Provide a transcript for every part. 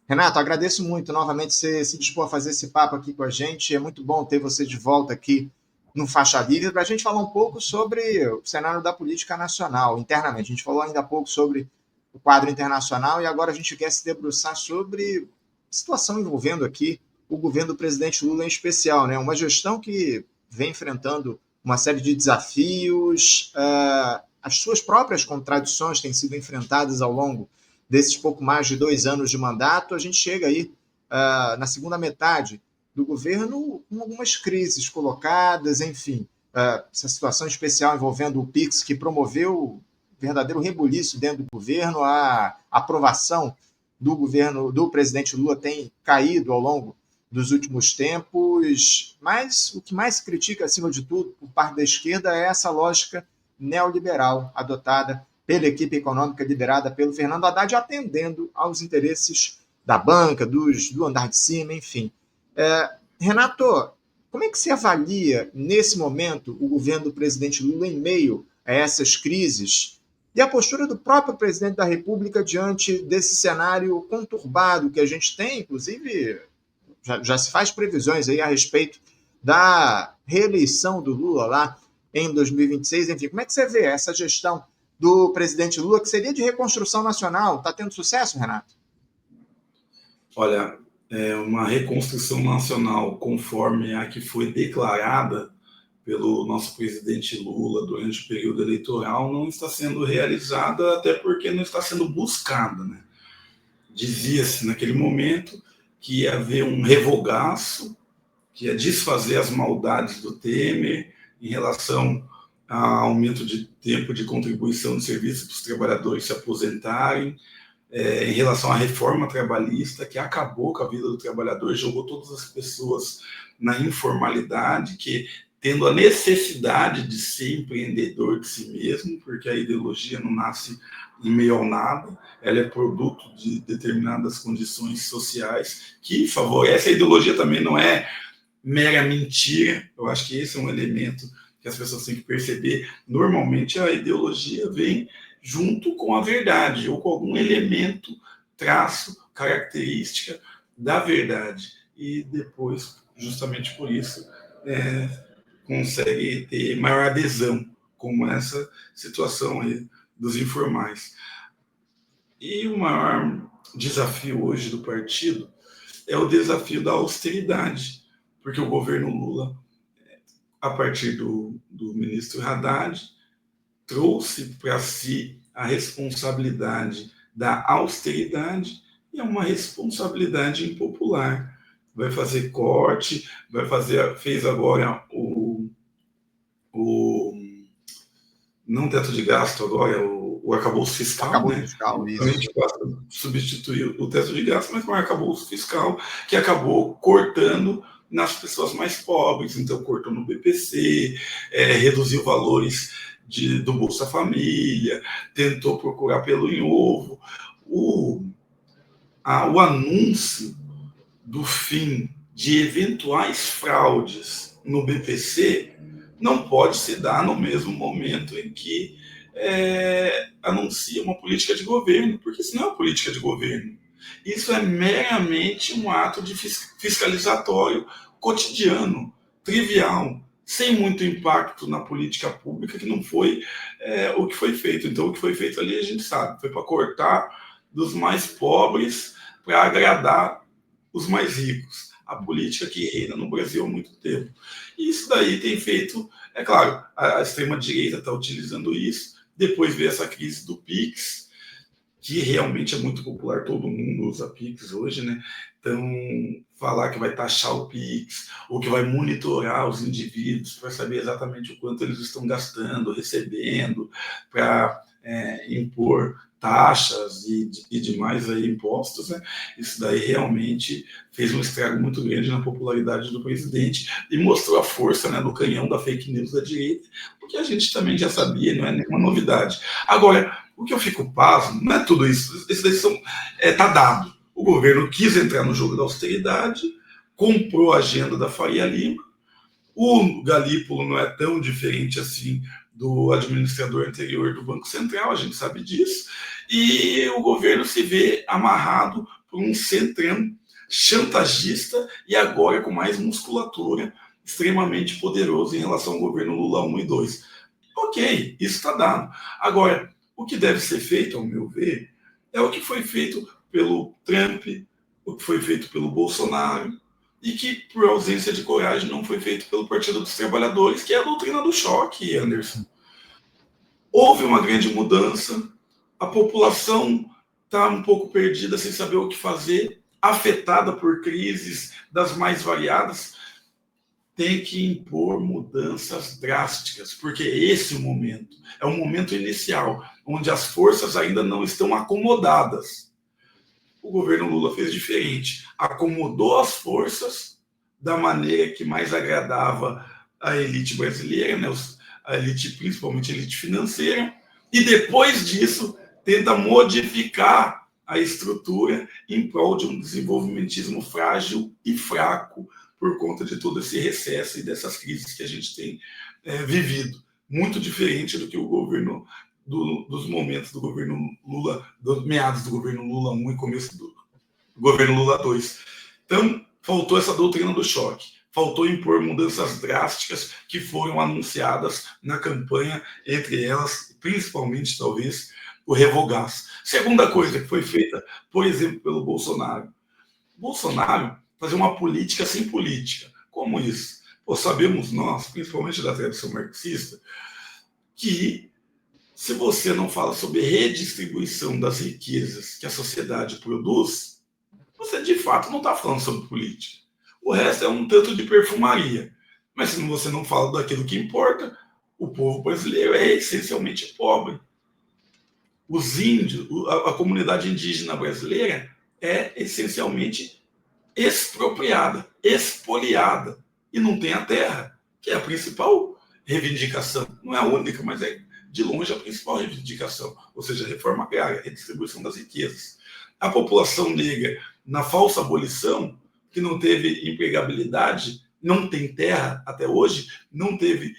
Renato, agradeço muito novamente você se dispor a fazer esse papo aqui com a gente. É muito bom ter você de volta aqui no Faixa Livre para a gente falar um pouco sobre o cenário da política nacional, internamente. A gente falou ainda há pouco sobre o quadro internacional e agora a gente quer se debruçar sobre a situação envolvendo aqui o governo do presidente Lula em especial, né? Uma gestão que vem enfrentando uma série de desafios, as suas próprias contradições têm sido enfrentadas ao longo desses pouco mais de 2 anos de mandato. A gente chega aí na segunda metade do governo com algumas crises colocadas, enfim, essa situação especial envolvendo o PIX, que promoveu verdadeiro rebuliço dentro do governo, a aprovação do governo do presidente Lula tem caído ao longo dos últimos tempos, mas o que mais se critica, acima de tudo, por parte da esquerda é essa lógica neoliberal adotada pela equipe econômica liderada pelo Fernando Haddad, atendendo aos interesses da banca, do andar de cima, enfim. Renato, como é que você avalia, nesse momento, o governo do presidente Lula em meio a essas crises e a postura do próprio presidente da República diante desse cenário conturbado que a gente tem, inclusive já se faz previsões aí a respeito da reeleição do Lula lá em 2026. Enfim, como é que você vê essa gestão do presidente Lula, que seria de reconstrução nacional? Está tendo sucesso, Renato? Olha, uma reconstrução nacional conforme a que foi declarada pelo nosso presidente Lula durante o período eleitoral não está sendo realizada, até porque não está sendo buscada, né? Dizia-se naquele momento que ia haver um revogaço, que ia desfazer as maldades do Temer em relação ao aumento de tempo de contribuição de serviço para os trabalhadores se aposentarem, em relação à reforma trabalhista, que acabou com a vida do trabalhador, jogou todas as pessoas na informalidade, que tendo a necessidade de ser empreendedor de si mesmo, porque a ideologia não nasce em meio ao nada, ela é produto de determinadas condições sociais que favorecem. A ideologia também não é mera mentira, eu acho que esse é um elemento que as pessoas têm que perceber. Normalmente a ideologia vem junto com a verdade, ou com algum elemento, traço, característica da verdade. E depois, justamente por isso, consegue ter maior adesão, como essa situação aí dos informais. E o maior desafio hoje do partido é o desafio da austeridade, porque o governo Lula, a partir do ministro Haddad, trouxe para si a responsabilidade da austeridade, e é uma responsabilidade impopular. Vai fazer corte, fez agora o não teto de gasto agora, o arcabouço fiscal, Acabou o né? fiscal, Então a isso. gente passa a substituir o teto de gasto, mas com o arcabouço fiscal, que acabou cortando nas pessoas mais pobres. Então cortou no BPC, reduziu valores do Bolsa Família, tentou procurar pelo em ovo. O anúncio do fim de eventuais fraudes no BPC não pode se dar no mesmo momento em que anuncia uma política de governo, porque isso não é uma política de governo. Isso é meramente um ato de fiscalizatório cotidiano, trivial, sem muito impacto na política pública, que não foi o que foi feito. Então, o que foi feito ali, a gente sabe, foi para cortar dos mais pobres para agradar os mais ricos. A política que reina no Brasil há muito tempo. E isso daí tem feito, é claro, a extrema-direita está utilizando isso. Depois veio essa crise do PIX, que realmente é muito popular, todo mundo usa PIX hoje, né? Então, falar que vai taxar o PIX, ou que vai monitorar os indivíduos para saber exatamente o quanto eles estão gastando, recebendo, para impor taxas e demais aí, impostos, né? Isso daí realmente fez um estrago muito grande na popularidade do presidente e mostrou a força, né, do canhão da fake news da direita, porque a gente também já sabia, não é nenhuma novidade. Agora, o que eu fico pasmo não é tudo isso. Essa decisão está dado. O governo quis entrar no jogo da austeridade, comprou a agenda da Faria Lima. O Galípolo não é tão diferente assim do administrador anterior do Banco Central, a gente sabe disso. E o governo se vê amarrado por um centrão chantagista e agora com mais musculatura, extremamente poderoso em relação ao governo Lula 1 e 2. Ok, isso está dado. Agora, o que deve ser feito, ao meu ver, é o que foi feito pelo Trump, o que foi feito pelo Bolsonaro, e que, por ausência de coragem, não foi feito pelo Partido dos Trabalhadores, que é a doutrina do choque, Anderson. Houve uma grande mudança, a população está um pouco perdida, sem saber o que fazer, afetada por crises das mais variadas, tem que impor mudanças drásticas, porque esse é o momento. É o momento inicial, onde as forças ainda não estão acomodadas. O governo Lula fez diferente. Acomodou as forças da maneira que mais agradava a elite brasileira, né? A elite, principalmente a elite financeira, e depois disso tenta modificar a estrutura em prol de um desenvolvimentismo frágil e fraco por conta de todo esse recesso e dessas crises que a gente tem vivido. Muito diferente do que o governo, dos momentos do governo Lula, dos meados do governo Lula 1 e começo do governo Lula 2. Então, faltou essa doutrina do choque. Faltou impor mudanças drásticas que foram anunciadas na campanha, entre elas, principalmente, talvez, o Revogás. Segunda coisa que foi feita, por exemplo, pelo Bolsonaro. Bolsonaro fazer uma política sem política. Como isso? Pô, sabemos nós, principalmente da tradição marxista, que se você não fala sobre redistribuição das riquezas que a sociedade produz, você de fato não está falando sobre política. O resto é um tanto de perfumaria. Mas se você não fala daquilo que importa, o povo brasileiro é essencialmente pobre. Os índios, a comunidade indígena brasileira é essencialmente expropriada, expoliada, e não tem a terra, que é a principal reivindicação. Não é a única, mas é de longe a principal reivindicação, ou seja, a reforma agrária, a redistribuição das riquezas. A população negra, na falsa abolição, que não teve empregabilidade, não tem terra até hoje, não teve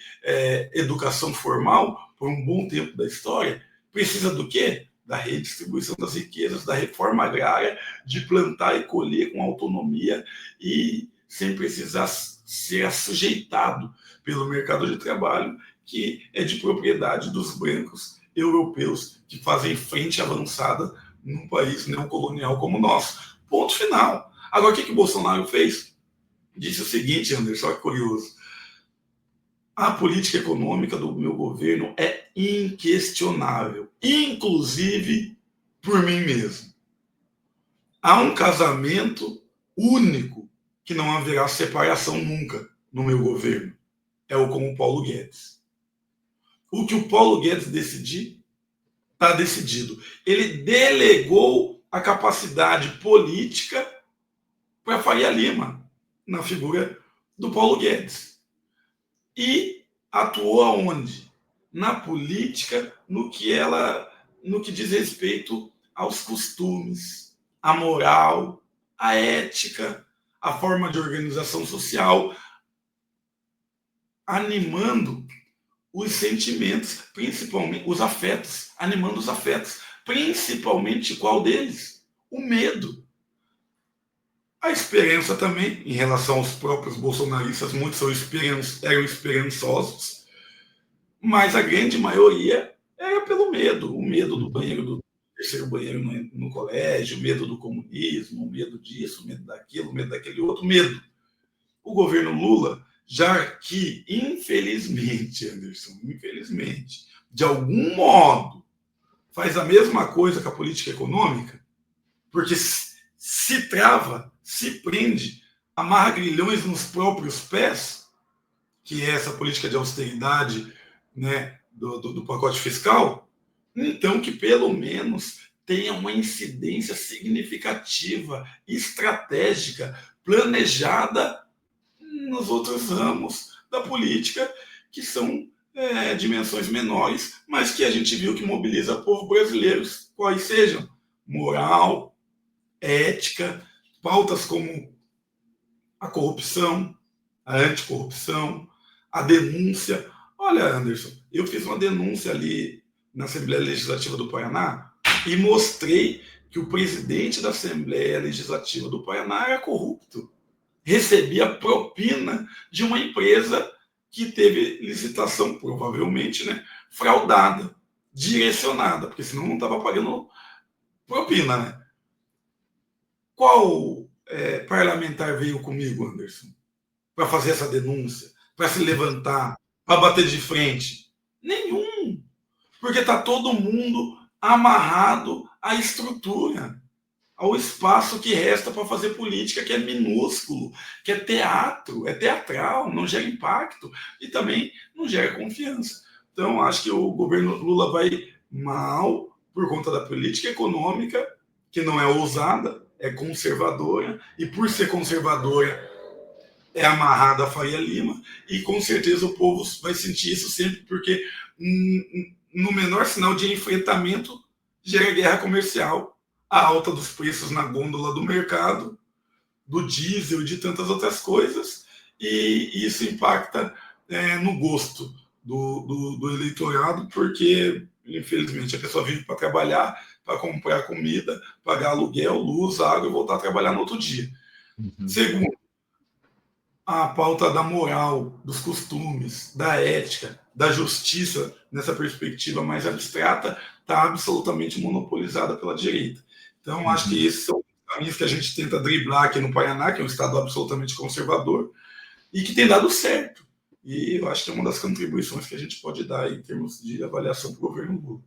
educação formal por um bom tempo da história, precisa do quê? Da redistribuição das riquezas, da reforma agrária, de plantar e colher com autonomia e sem precisar ser assujeitado pelo mercado de trabalho, que é de propriedade dos brancos europeus que fazem frente avançada num país neocolonial como o nosso. Ponto final. Agora, o que o Bolsonaro fez? Disse o seguinte, Anderson, olha que curioso. A política econômica do meu governo é inquestionável, inclusive por mim mesmo. Há um casamento único que não haverá separação nunca no meu governo. É o com o Paulo Guedes. O que o Paulo Guedes decidir, está decidido. Ele delegou a capacidade política para Faria Lima, na figura do Paulo Guedes. E atuou aonde? Na política, no que diz respeito aos costumes, à moral, à ética, à forma de organização social, animando os sentimentos, principalmente os afetos, animando os afetos. Principalmente qual deles? O medo. A esperança também, em relação aos próprios bolsonaristas, muitos eram esperançosos, mas a grande maioria era pelo medo. O medo do banheiro, do terceiro banheiro no colégio, o medo do comunismo, o medo disso, o medo daquilo, o medo daquele outro, medo. O governo Lula, já que, infelizmente, Anderson, infelizmente, de algum modo, faz a mesma coisa com a política econômica, porque se trava, se prende, amarra grilhões nos próprios pés, que é essa política de austeridade, né, do pacote fiscal, então que pelo menos tenha uma incidência significativa, estratégica, planejada nos outros ramos da política, que são dimensões menores, mas que a gente viu que mobiliza o povo brasileiro, quais sejam moral, ética, pautas como a corrupção, a anticorrupção, a denúncia. Olha, Anderson, eu fiz uma denúncia ali na Assembleia Legislativa do Paraná e mostrei que o presidente da Assembleia Legislativa do Paraná era corrupto, recebia propina de uma empresa que teve licitação, provavelmente, né, fraudada, direcionada, porque senão não estava pagando propina. Né? Qual parlamentar veio comigo, Anderson, para fazer essa denúncia, para se levantar, para bater de frente? Nenhum, porque está todo mundo amarrado à estrutura, ao espaço que resta para fazer política, que é minúsculo, que é teatro, é teatral, não gera impacto e também não gera confiança. Então, acho que o governo Lula vai mal por conta da política econômica, que não é ousada, é conservadora, e por ser conservadora é amarrada a Faria Lima, e com certeza o povo vai sentir isso sempre, porque no menor sinal de enfrentamento gera guerra comercial, a alta dos preços na gôndola do mercado, do diesel e de tantas outras coisas, e isso impacta no gosto do eleitorado, porque, infelizmente, a pessoa vive para trabalhar, para comprar comida, pagar aluguel, luz, água e voltar a trabalhar no outro dia. Uhum. Segundo, a pauta da moral, dos costumes, da ética, da justiça, nessa perspectiva mais abstrata, está absolutamente monopolizada pela direita. Então, acho que esses são os caminhos que a gente tenta driblar aqui no Paraná, que é um estado absolutamente conservador, e que tem dado certo. E eu acho que é uma das contribuições que a gente pode dar em termos de avaliação para o governo Lula.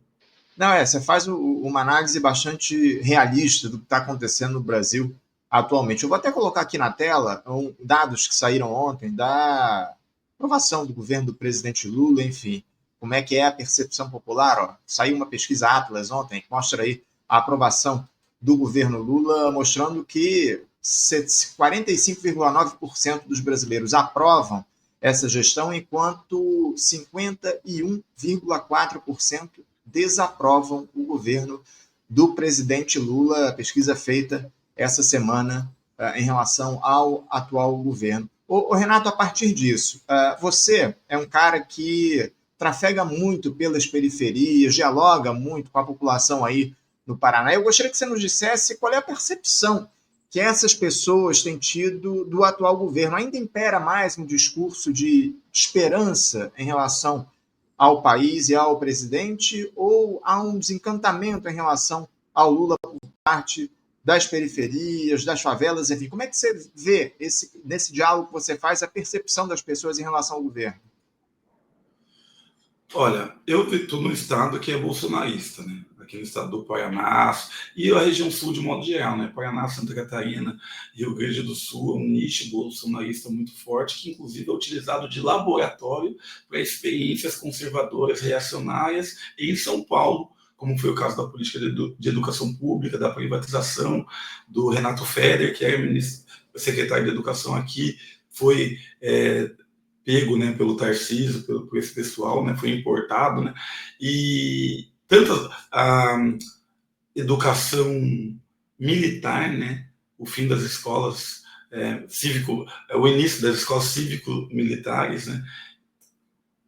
Não, você faz uma análise bastante realista do que está acontecendo no Brasil atualmente. Eu vou até colocar aqui na tela dados que saíram ontem da aprovação do governo do presidente Lula, enfim, como é que é a percepção popular. Ó. Saiu uma pesquisa Atlas ontem que mostra aí a aprovação do governo Lula, mostrando que 45,9% dos brasileiros aprovam essa gestão, enquanto 51,4% desaprovam o governo do presidente Lula, pesquisa feita essa semana em relação ao atual governo. Renato, a partir disso, você é um cara que trafega muito pelas periferias, dialoga muito com a população aí no Paraná. Eu gostaria que você nos dissesse qual é a percepção que essas pessoas têm tido do atual governo. Ainda impera mais um discurso de esperança em relação ao país e ao presidente, ou há um desencantamento em relação ao Lula por parte das periferias, das favelas, enfim? Como é que você vê nesse diálogo que você faz a percepção das pessoas em relação ao governo? Olha, eu estou no estado que é bolsonarista, né? Aqui no estado do Paraná, e a região sul de modo geral, né? Paraná, Santa Catarina, Rio Grande do Sul, é um nicho bolsonarista muito forte, que inclusive é utilizado de laboratório para experiências conservadoras, reacionárias, em São Paulo, como foi o caso da política de educação pública, da privatização, do Renato Feder, que era secretário de educação aqui, foi pego, né, pelo Tarcísio, por esse pessoal, né, foi importado, né, e tanto a educação militar, né, o fim das escolas o início das escolas cívico-militares, né,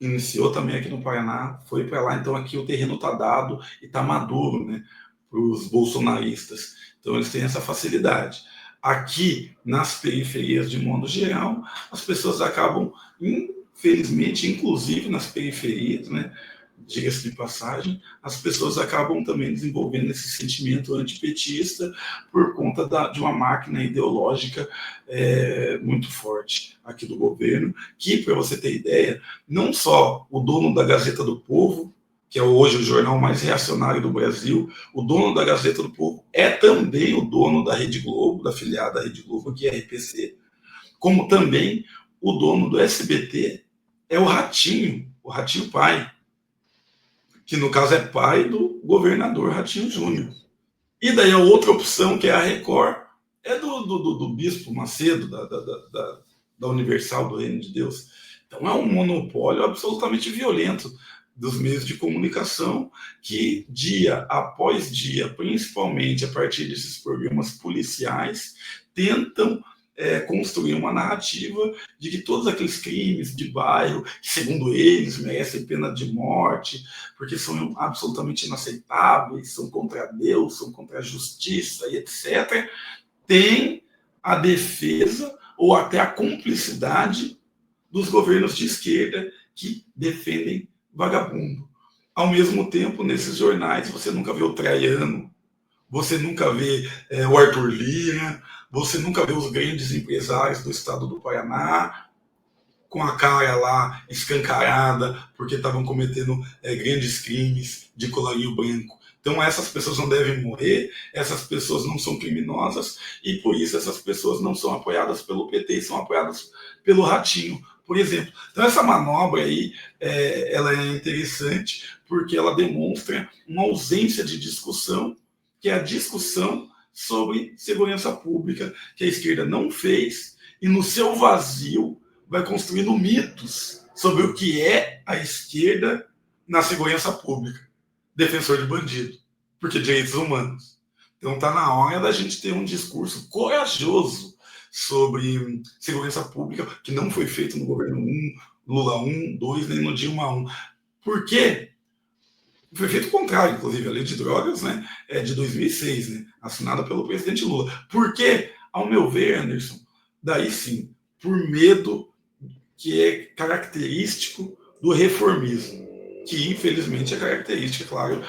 iniciou também aqui no Paraná, foi para lá, então aqui o terreno está dado e está maduro, né, para os bolsonaristas, então eles têm essa facilidade. Aqui, nas periferias de modo geral, as pessoas acabam, infelizmente, inclusive nas periferias, né, diga-se de passagem, as pessoas acabam também desenvolvendo esse sentimento antipetista por conta de uma máquina ideológica muito forte aqui do governo, que, para você ter ideia, não só o dono da Gazeta do Povo, que é hoje o jornal mais reacionário do Brasil, o dono da Gazeta do Povo é também o dono da Rede Globo, da afiliada Rede Globo, que é a RPC, como também o dono do SBT é o Ratinho Pai, que no caso é pai do governador Ratinho Júnior. E daí a outra opção, que é a Record, é do Bispo Macedo, da Universal, do Reino de Deus. Então é um monopólio absolutamente violento dos meios de comunicação que, dia após dia, principalmente a partir desses programas policiais, tentam construir uma narrativa de que todos aqueles crimes de bairro, que segundo eles merecem pena de morte, porque são absolutamente inaceitáveis, são contra Deus, são contra a justiça e etc., tem a defesa ou até a cumplicidade dos governos de esquerda que defendem vagabundo. Ao mesmo tempo, nesses jornais, você nunca vê o Traiano, você nunca vê o Arthur Lira, você nunca vê os grandes empresários do estado do Paraná com a cara lá escancarada porque estavam cometendo grandes crimes de colarinho branco. Então essas pessoas não devem morrer, essas pessoas não são criminosas e por isso essas pessoas não são apoiadas pelo PT, são apoiadas pelo Ratinho, por exemplo. Então essa manobra aí, ela é interessante porque ela demonstra uma ausência de discussão, que é a discussão sobre segurança pública, que a esquerda não fez, e no seu vazio vai construindo mitos sobre o que é a esquerda na segurança pública. Defensor de bandido, porque direitos humanos. Então está na hora da gente ter um discurso corajoso sobre segurança pública, que não foi feito no governo 1, Lula 1, 2, nem no Dilma 1. Por quê? Foi feito o contrário, inclusive, a lei de drogas, né, é de 2006, né, assinada pelo presidente Lula. Por quê? Ao meu ver, Anderson, daí sim, por medo que é característico do reformismo, que infelizmente é característica, claro,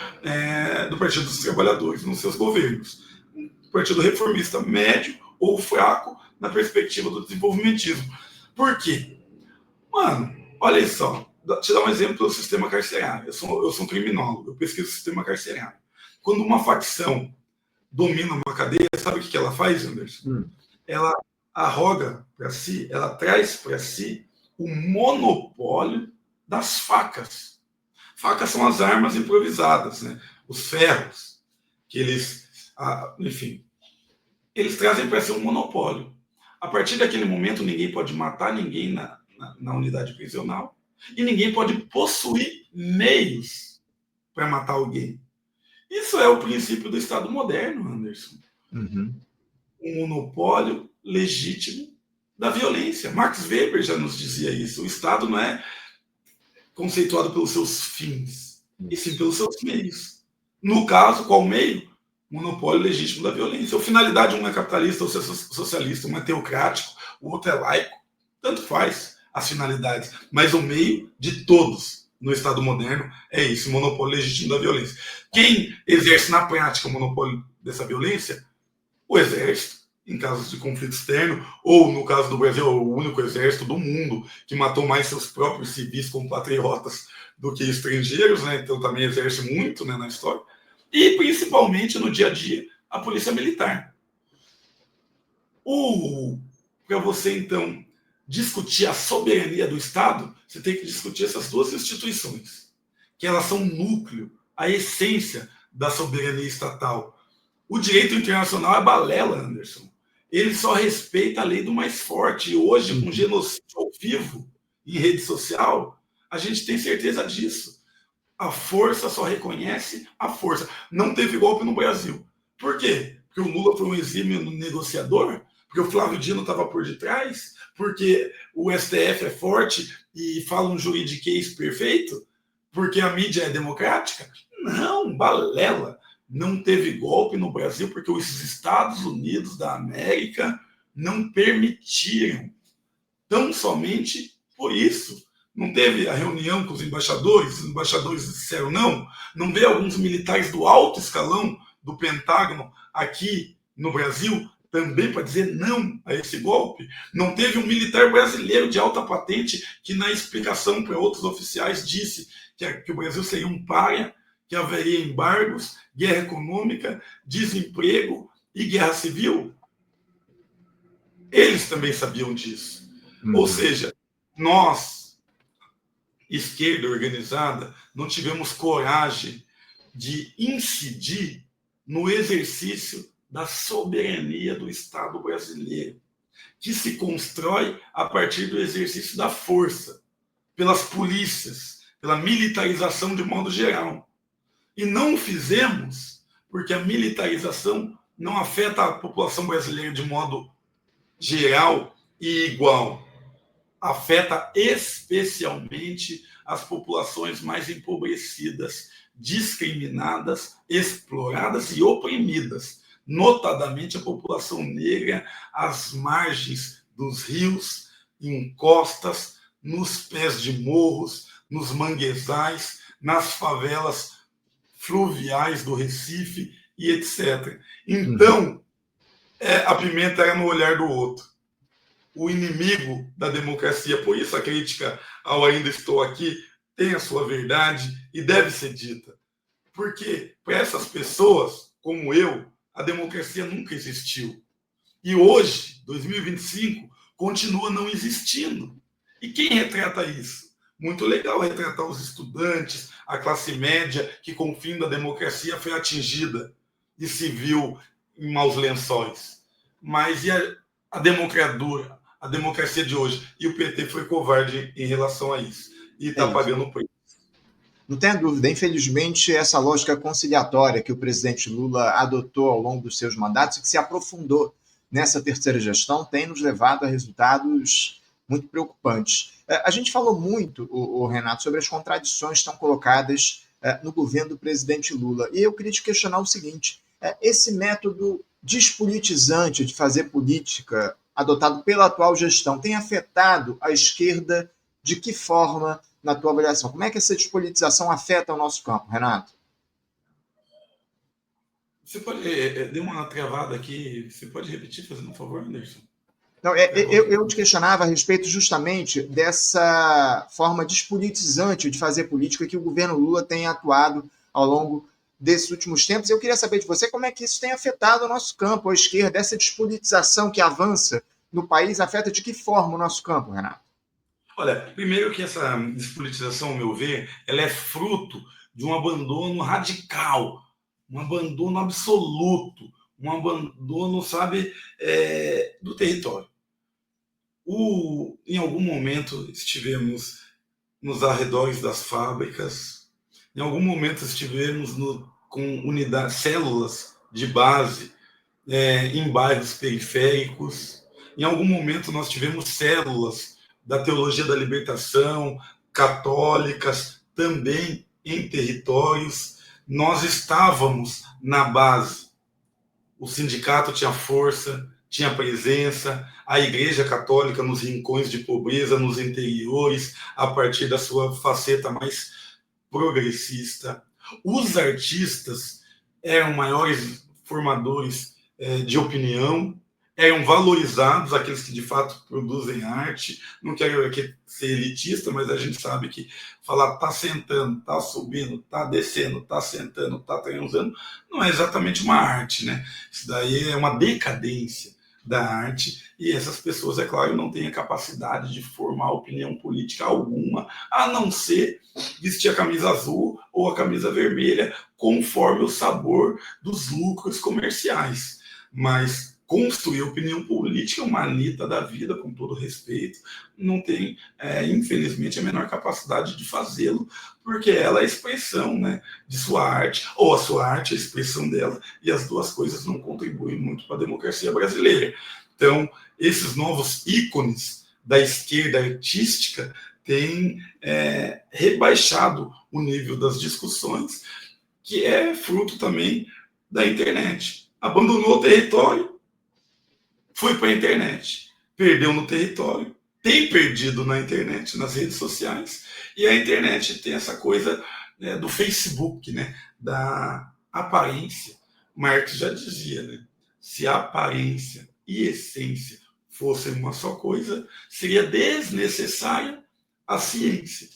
do Partido dos Trabalhadores nos seus governos. Um partido reformista médio ou fraco na perspectiva do desenvolvimentismo. Por quê? Mano, olha só, te dar um exemplo do sistema carcerário. Eu sou um criminólogo, eu pesquiso o sistema carcerário. Quando uma facção domina uma cadeia, sabe o que ela faz, Anderson? Ela arroga para si, ela traz para si o monopólio das facas. Facas são as armas improvisadas, né? Os ferros, que eles, enfim, eles trazem para si um monopólio. A partir daquele momento, ninguém pode matar ninguém na unidade prisional e ninguém pode possuir meios para matar alguém. Isso é o princípio do Estado moderno, Anderson. Um monopólio legítimo da violência. Max Weber já nos dizia isso. O Estado não é conceituado pelos seus fins, e sim pelos seus meios. No caso, qual meio? Monopólio legítimo da violência. A finalidade, um é capitalista ou socialista, um é teocrático, o outro é laico. Tanto faz as finalidades, mas o meio de todos no Estado moderno é esse, monopólio legítimo da violência. Quem exerce na prática o monopólio dessa violência? O exército, em casos de conflito externo, ou no caso do Brasil, o único exército do mundo que matou mais seus próprios civis compatriotas do que estrangeiros, né? Então também exerce muito, né, na história. E principalmente no dia a dia, a polícia militar. Para você, então, discutir a soberania do Estado, você tem que discutir essas duas instituições, que elas são o núcleo, a essência da soberania estatal. O direito internacional é balela, Anderson. Ele só respeita a lei do mais forte. E hoje, com genocídio ao vivo em rede social, a gente tem certeza disso. A força só reconhece a força. Não teve golpe no Brasil. Por quê? Porque o Lula foi um exímio negociador? Porque o Flávio Dino estava por detrás? Porque o STF é forte e fala um juridiquês perfeito? Porque a mídia é democrática? Não, balela. Não teve golpe no Brasil porque os Estados Unidos da América não permitiram. Tão somente por isso. Não teve a reunião com os embaixadores disseram não. Não vê alguns militares do alto escalão do Pentágono aqui no Brasil também para dizer não a esse golpe. Não teve um militar brasileiro de alta patente que na explicação para outros oficiais disse que o Brasil seria um pária, que haveria embargos, guerra econômica, desemprego e guerra civil. Eles também sabiam disso. Ou seja, nós, esquerda organizada, não tivemos coragem de incidir no exercício da soberania do Estado brasileiro, que se constrói a partir do exercício da força, pelas polícias, pela militarização de modo geral. E não o fizemos porque a militarização não afeta a população brasileira de modo geral e igual. Afeta especialmente as populações mais empobrecidas, discriminadas, exploradas e oprimidas, notadamente a população negra, às margens dos rios, em costas, nos pés de morros, nos manguezais, nas favelas fluviais do Recife e etc. Então, a pimenta era no olhar do outro. O inimigo da democracia, por isso a crítica ao Ainda Estou Aqui tem a sua verdade e deve ser dita. Porque para essas pessoas, como eu, a democracia nunca existiu. E hoje, 2025, continua não existindo. E quem retrata isso? Muito legal retratar os estudantes, a classe média, que com o fim da democracia foi atingida e se viu em maus lençóis. Mas e a democracia de hoje? E o PT foi covarde em relação a isso. E está pagando o preço. Não tem dúvida, infelizmente, essa lógica conciliatória que o presidente Lula adotou ao longo dos seus mandatos e que se aprofundou nessa terceira gestão tem nos levado a resultados muito preocupantes. A gente falou muito, Renato, sobre as contradições que estão colocadas no governo do presidente Lula. E eu queria te questionar o seguinte: esse método despolitizante de fazer política adotado pela atual gestão tem afetado a esquerda de que forma, na tua avaliação? Como é que essa despolitização afeta o nosso campo, Renato? Você pode... deu uma travada aqui. Você pode repetir, fazendo um favor, Anderson? Não, eu te questionava a respeito justamente dessa forma despolitizante de fazer política que o governo Lula tem atuado ao longo desses últimos tempos. Eu queria saber de você como é que isso tem afetado o nosso campo, a esquerda, essa despolitização que avança no país, afeta de que forma o nosso campo, Renato? Olha, primeiro que essa despolitização, ao meu ver, ela é fruto de um abandono radical, um abandono absoluto, um abandono, sabe, do território. Em algum momento estivemos nos arredores das fábricas, em algum momento estivemos com unidades, células de base em bairros periféricos, em algum momento nós tivemos células da teologia da libertação, católicas, também em territórios. Nós estávamos na base. O sindicato tinha força, tinha presença, a Igreja Católica nos rincões de pobreza, nos interiores, a partir da sua faceta mais progressista. Os artistas eram maiores formadores de opinião, eram valorizados, aqueles que de fato produzem arte. Não quero aqui ser elitista, mas a gente sabe que falar tá sentando, tá subindo, tá descendo, tá sentando, tá transando, não é exatamente uma arte, né? Isso daí é uma decadência da arte, e essas pessoas, é claro, não têm a capacidade de formar opinião política alguma, a não ser vestir a camisa azul ou a camisa vermelha, conforme o sabor dos lucros comerciais. Mas construir opinião política é uma anita da vida, com todo respeito, não tem, infelizmente, a menor capacidade de fazê-lo, porque ela é a expressão, né, de sua arte, ou a sua arte é a expressão dela, e as duas coisas não contribuem muito para a democracia brasileira. Então, esses novos ícones da esquerda artística têm rebaixado o nível das discussões, que é fruto também da internet. Abandonou o território, foi para a internet, perdeu no território, tem perdido na internet, nas redes sociais, e a internet tem essa coisa do Facebook, né, da aparência. Marx já dizia, né, se a aparência e essência fossem uma só coisa, seria desnecessária a ciência.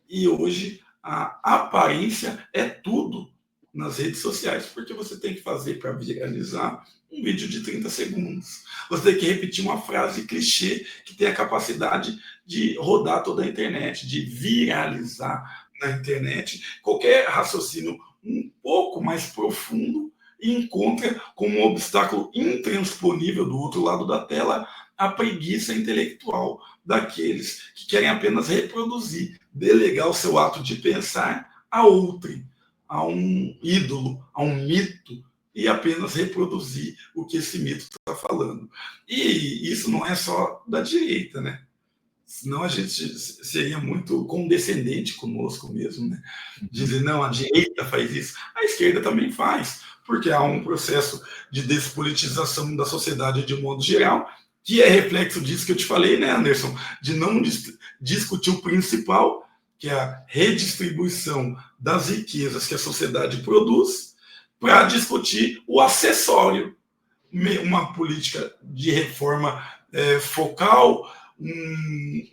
E hoje a aparência é tudo nas redes sociais, porque você tem que fazer para viralizar um vídeo de 30 segundos. Você tem que repetir uma frase clichê que tem a capacidade de rodar toda a internet, de viralizar na internet. Qualquer raciocínio um pouco mais profundo encontra como um obstáculo intransponível do outro lado da tela a preguiça intelectual daqueles que querem apenas reproduzir, delegar o seu ato de pensar a outrem, a um ídolo, a um mito e apenas reproduzir o que esse mito está falando. E isso não é só da direita, né? Senão a gente seria muito condescendente conosco mesmo, né? Dizer, não, a direita faz isso, a esquerda também faz, porque há um processo de despolitização da sociedade de modo geral, que é reflexo disso que eu te falei, né, Anderson? De não discutir o principal, que é a redistribuição das riquezas que a sociedade produz, para discutir o acessório, uma política de reforma focal,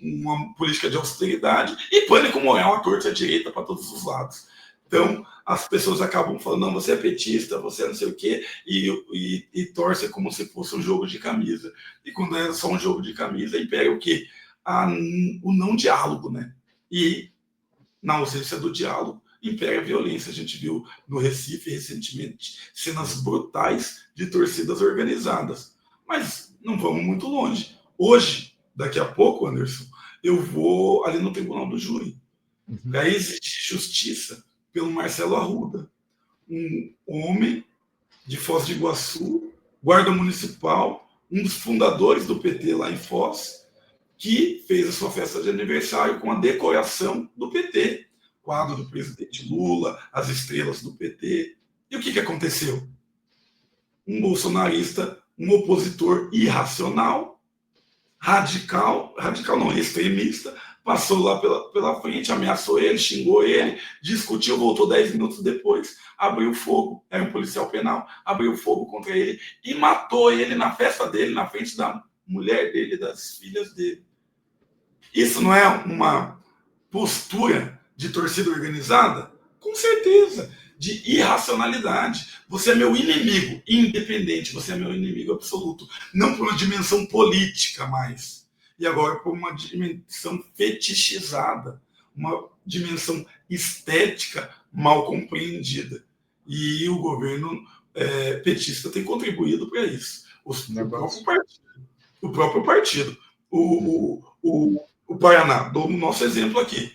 uma política de austeridade e pânico moral à torta à direita para todos os lados. Então, as pessoas acabam falando, não, você é petista, você é não sei o quê, e torce como se fosse um jogo de camisa. E quando é só um jogo de camisa, impera o quê? O não diálogo, né? E, na ausência do diálogo, impera a violência. A gente viu no Recife, recentemente, cenas brutais de torcidas organizadas. Mas não vamos muito longe. Hoje, daqui a pouco, Anderson, eu vou ali no Tribunal do Júri para exigir justiça pelo Marcelo Arruda, um homem de Foz do Iguaçu, guarda municipal, um dos fundadores do PT lá em Foz, que fez a sua festa de aniversário com a decoração do PT, quadro do presidente Lula, as estrelas do PT. E o que aconteceu? Um bolsonarista, um opositor irracional, radical não, extremista, passou lá pela frente, ameaçou ele, xingou ele, discutiu, voltou 10 minutos depois, abriu fogo, era um policial penal, abriu fogo contra ele e matou ele na festa dele, na frente da mulher dele, das filhas dele. Isso não é uma postura de torcida organizada? Com certeza, de irracionalidade. Você é meu inimigo independente, você é meu inimigo absoluto, não por uma dimensão política mais, e agora por uma dimensão fetichizada, uma dimensão estética mal compreendida. E o governo petista tem contribuído para isso. O próprio partido. O Paraná, dou o nosso exemplo aqui.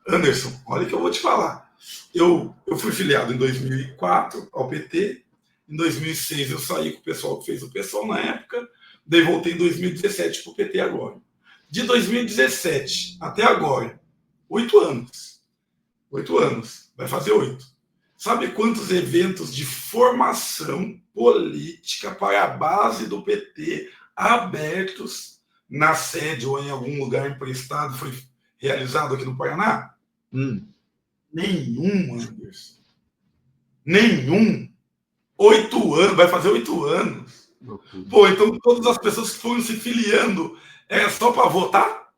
Anderson, olha o que eu vou te falar. Eu fui filiado em 2004 ao PT. Em 2006 eu saí com o pessoal que fez o PSOL na época. Daí voltei em 2017 para o PT agora. De 2017 até agora, 8 anos. 8 anos. Vai fazer 8. Sabe quantos eventos de formação política para a base do PT abertos na sede ou em algum lugar emprestado foi realizado aqui no Paraná? Nenhum, Anderson. Nenhum. 8 anos, vai fazer 8 anos. Pô, então todas as pessoas que foram se filiando é só para votar?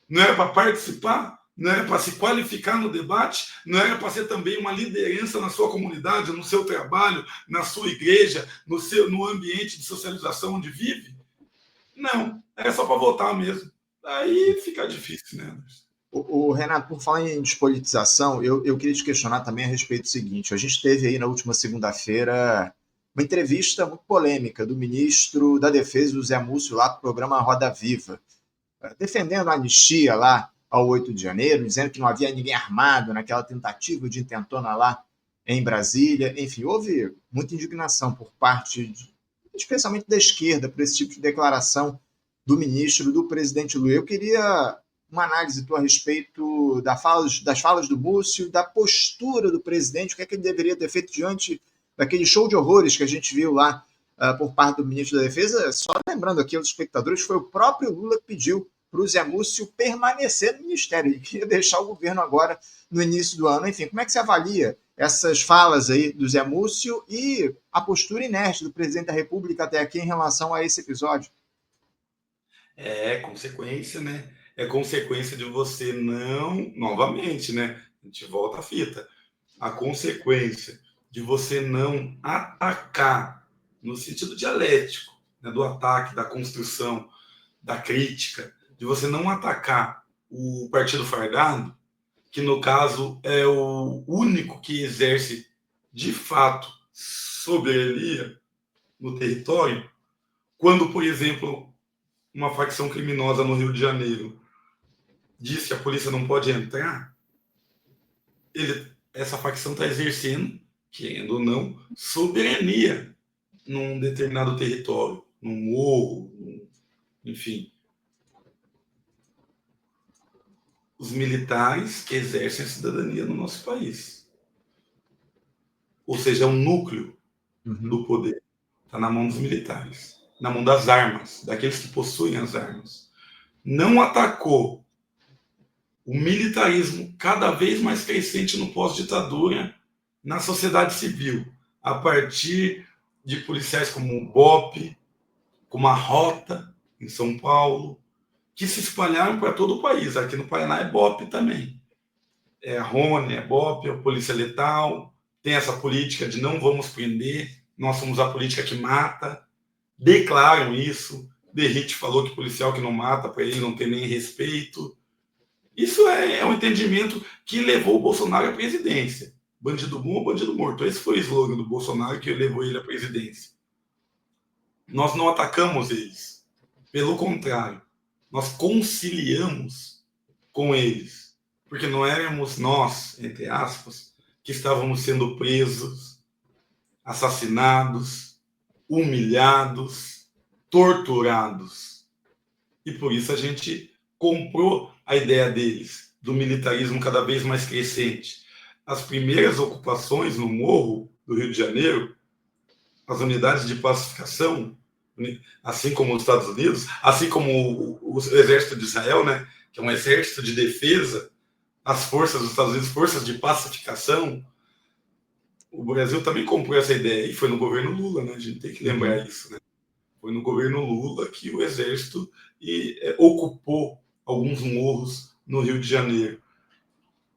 Não era para participar? Não era para se qualificar no debate? Não era para ser também uma liderança na sua comunidade, no seu trabalho, na sua igreja, no ambiente de socialização onde vive? Não, era só para votar mesmo. Aí fica difícil, né, Anderson? O Renato, por falar em despolitização, eu queria te questionar também a respeito do seguinte. A gente teve aí na última segunda-feira uma entrevista muito polêmica do ministro da Defesa, o Zé Múcio, lá do programa Roda Viva, defendendo a anistia lá ao 8 de janeiro, dizendo que não havia ninguém armado naquela tentativa de intentona lá em Brasília. Enfim, houve muita indignação por parte, especialmente da esquerda, por esse tipo de declaração do ministro, do presidente Lula. Eu queria uma análise tua a respeito das falas do Múcio, da postura do presidente, o que é que ele deveria ter feito diante daquele show de horrores que a gente viu lá por parte do ministro da Defesa. Só lembrando aqui aos espectadores, foi o próprio Lula que pediu para o Zé Múcio permanecer no ministério. Ele queria deixar o governo agora no início do ano. Enfim, como é que você avalia essas falas aí do Zé Múcio e a postura inerte do presidente da República até aqui em relação a esse episódio? É consequência, né? É consequência de você não, novamente, né? A gente volta à fita. A consequência de você não atacar no sentido dialético, né, do ataque, da construção, da crítica, de você não atacar o partido fardado, que no caso é o único que exerce de fato soberania no território, quando, por exemplo, uma facção criminosa no Rio de Janeiro diz que a polícia não pode entrar, essa facção está exercendo querendo ou não, soberania num determinado território, num morro, enfim. Os militares exercem a cidadania no nosso país. Ou seja, é um núcleo do poder. Está na mão dos militares, na mão das armas, daqueles que possuem as armas. Não atacou o militarismo cada vez mais crescente no pós-ditadura na sociedade civil, a partir de policiais como o BOPE, como a Rota, em São Paulo, que se espalharam para todo o país. Aqui no Paraná é BOPE também. É a Rony, é BOPE, é a Polícia Letal, tem essa política de não vamos prender, nós somos a política que mata, declaram isso. Derrite falou que policial que não mata, para ele não tem nem respeito. Isso é um entendimento que levou o Bolsonaro à presidência. Bandido bom ou bandido morto. Esse foi o slogan do Bolsonaro que levou ele à presidência. Nós não atacamos eles. Pelo contrário, nós conciliamos com eles. Porque não éramos nós, entre aspas, que estávamos sendo presos, assassinados, humilhados, torturados. E por isso a gente comprou a ideia deles, do militarismo cada vez mais crescente. As primeiras ocupações no Morro do Rio de Janeiro, as unidades de pacificação, assim como os Estados Unidos, assim como o Exército de Israel, né, que é um exército de defesa, as forças dos Estados Unidos, forças de pacificação, o Brasil também comprou essa ideia, e foi no governo Lula, né, a gente tem que lembrar isso, né? Foi no governo Lula que o Exército ocupou alguns morros no Rio de Janeiro.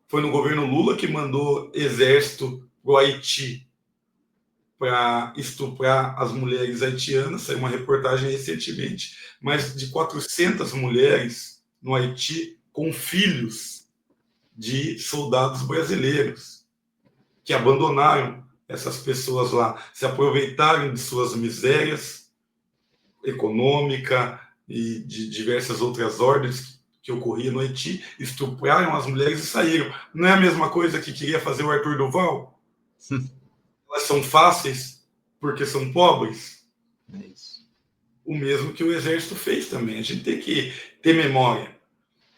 Foi no governo Lula que mandou exército para o Haiti para estuprar as mulheres haitianas. Saiu uma reportagem recentemente. Mais de 400 mulheres no Haiti com filhos de soldados brasileiros que abandonaram essas pessoas lá, se aproveitaram de suas misérias econômica e de diversas outras ordens que ocorriam no Haiti, estupraram as mulheres e saíram. Não é a mesma coisa que queria fazer o Arthur Duval? Elas são fáceis porque são pobres? É isso. O mesmo que o Exército fez também. A gente tem que ter memória.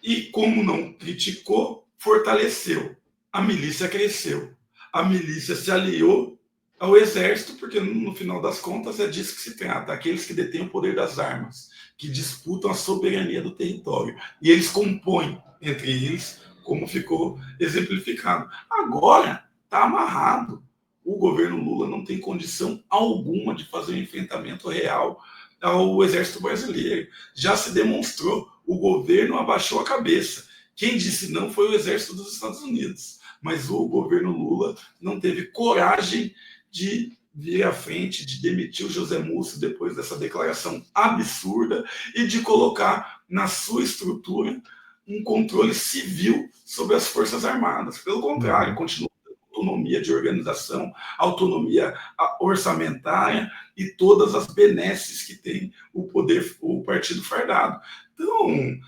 E como não criticou, fortaleceu. A milícia cresceu. A milícia se aliou ao Exército, porque no final das contas é disso que se trata, aqueles que detêm o poder das armas, que disputam a soberania do território, e eles compõem entre eles, como ficou exemplificado. Agora está amarrado. O governo Lula não tem condição alguma de fazer um enfrentamento real ao Exército Brasileiro. Já se demonstrou, o governo abaixou a cabeça. Quem disse não foi o Exército dos Estados Unidos, mas o governo Lula não teve coragem de vir à frente, de demitir o José Múcio depois dessa declaração absurda e de colocar na sua estrutura um controle civil sobre as Forças Armadas. Pelo contrário, continua autonomia de organização, autonomia orçamentária e todas as benesses que tem o partido fardado. Então,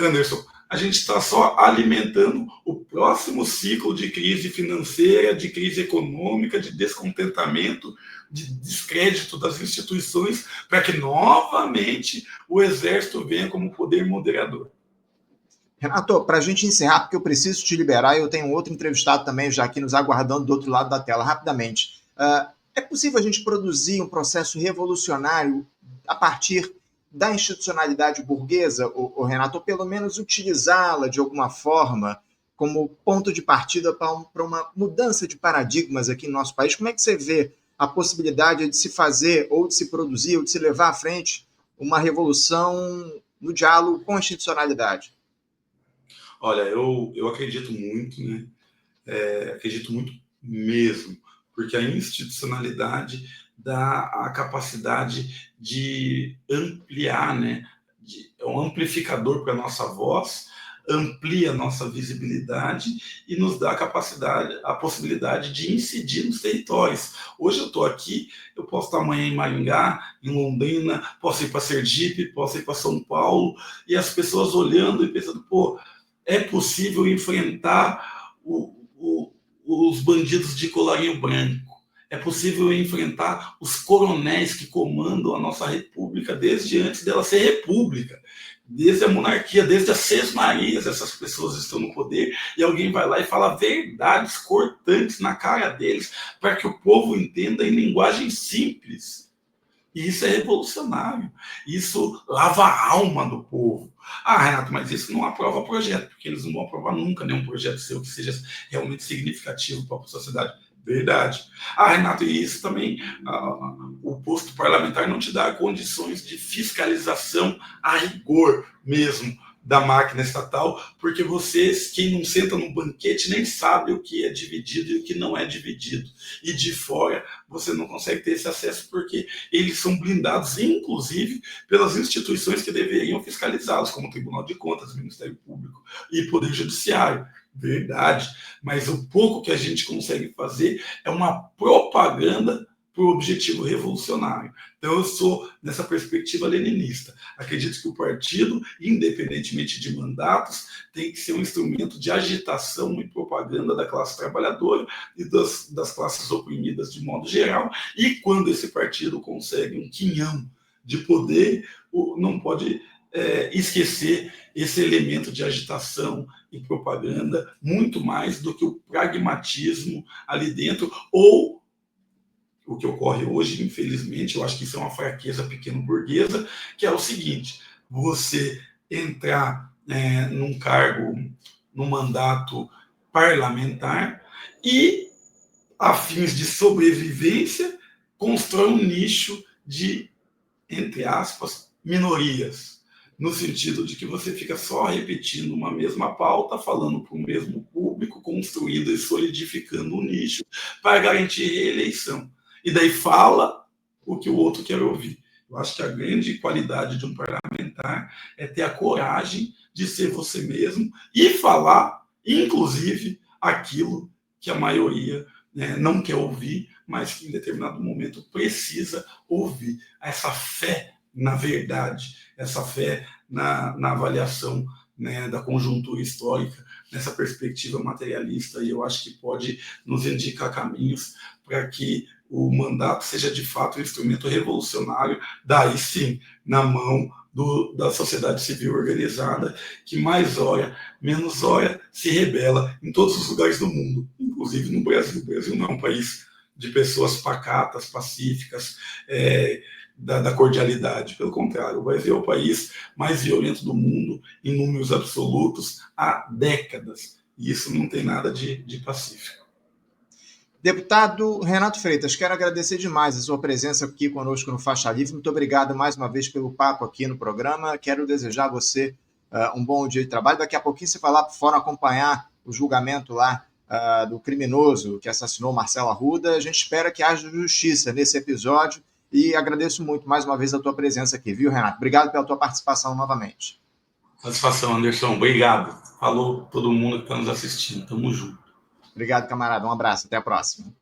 Anderson, a gente está só alimentando o próximo ciclo de crise financeira, de crise econômica, de descontentamento, de descrédito das instituições, para que novamente o Exército venha como poder moderador. Renato, para a gente encerrar, porque eu preciso te liberar, eu tenho outro entrevistado também já aqui nos aguardando do outro lado da tela, rapidamente. É possível a gente produzir um processo revolucionário a partir da institucionalidade burguesa, o Renato, ou pelo menos utilizá-la de alguma forma como ponto de partida para uma mudança de paradigmas aqui no nosso país? Como é que você vê a possibilidade de se fazer, ou de se produzir, ou de se levar à frente uma revolução no diálogo com a institucionalidade? Olha, eu acredito muito, né? Acredito muito mesmo, porque a institucionalidade dá a capacidade de ampliar, né? É um amplificador para a nossa voz, amplia a nossa visibilidade e nos dá a possibilidade de incidir nos territórios. Hoje eu estou aqui, eu posso estar amanhã em Maringá, em Londrina, posso ir para Sergipe, posso ir para São Paulo, e as pessoas olhando e pensando, pô, é possível enfrentar os bandidos de colarinho branco. É possível enfrentar os coronéis que comandam a nossa república desde antes dela ser república, desde a monarquia, desde as sesmarias, essas pessoas estão no poder e alguém vai lá e fala verdades cortantes na cara deles para que o povo entenda em linguagem simples. E isso é revolucionário. Isso lava a alma do povo. Ah, Renato, mas isso não aprova projeto, porque eles não vão aprovar nunca nenhum projeto seu que seja realmente significativo para a sociedade. Verdade. Ah, Renato, e isso também, o posto parlamentar não te dá condições de fiscalização a rigor mesmo da máquina estatal, porque vocês, quem não senta no banquete, nem sabe o que é dividido e o que não é dividido. E de fora, você não consegue ter esse acesso porque eles são blindados, inclusive, pelas instituições que deveriam fiscalizá-los, como o Tribunal de Contas, o Ministério Público e Poder Judiciário. Verdade, mas o pouco que a gente consegue fazer é uma propaganda para o objetivo revolucionário. Então, eu sou nessa perspectiva leninista. Acredito que o partido, independentemente de mandatos, tem que ser um instrumento de agitação e propaganda da classe trabalhadora e das classes oprimidas de modo geral. E quando esse partido consegue um quinhão de poder, não pode esquecer esse elemento de agitação e propaganda, muito mais do que o pragmatismo ali dentro, ou o que ocorre hoje, infelizmente, eu acho que isso é uma fraqueza pequeno-burguesa, que é o seguinte: você entrar num cargo, num mandato parlamentar e, a fins de sobrevivência, constrói um nicho de, entre aspas, minorias, no sentido de que você fica só repetindo uma mesma pauta, falando para o mesmo público, construindo e solidificando um nicho para garantir reeleição. E daí fala o que o outro quer ouvir. Eu acho que a grande qualidade de um parlamentar é ter a coragem de ser você mesmo e falar, inclusive, aquilo que a maioria não quer ouvir, mas que em determinado momento precisa ouvir. Essa fé na verdade, essa fé na avaliação da conjuntura histórica, nessa perspectiva materialista, e eu acho que pode nos indicar caminhos para que o mandato seja de fato um instrumento revolucionário, daí sim, na mão da sociedade civil organizada, que mais ora, menos ora, se rebela em todos os lugares do mundo, inclusive no Brasil. O Brasil não é um país de pessoas pacatas, pacíficas, da cordialidade. Pelo contrário, o Brasil é o país mais violento do mundo, em números absolutos, há décadas. E isso não tem nada de pacífico. Deputado Renato Freitas, quero agradecer demais a sua presença aqui conosco no Faixa Livre. Muito obrigado mais uma vez pelo papo aqui no programa. Quero desejar a você um bom dia de trabalho. Daqui a pouquinho você vai lá para fora acompanhar o julgamento lá do criminoso que assassinou Marcelo Arruda. A gente espera que haja justiça nesse episódio e agradeço muito mais uma vez a tua presença aqui, viu, Renato? Obrigado pela tua participação novamente. Satisfação, Anderson. Obrigado. Falou todo mundo que está nos assistindo. Tamo junto. Obrigado, camarada. Um abraço. Até a próxima.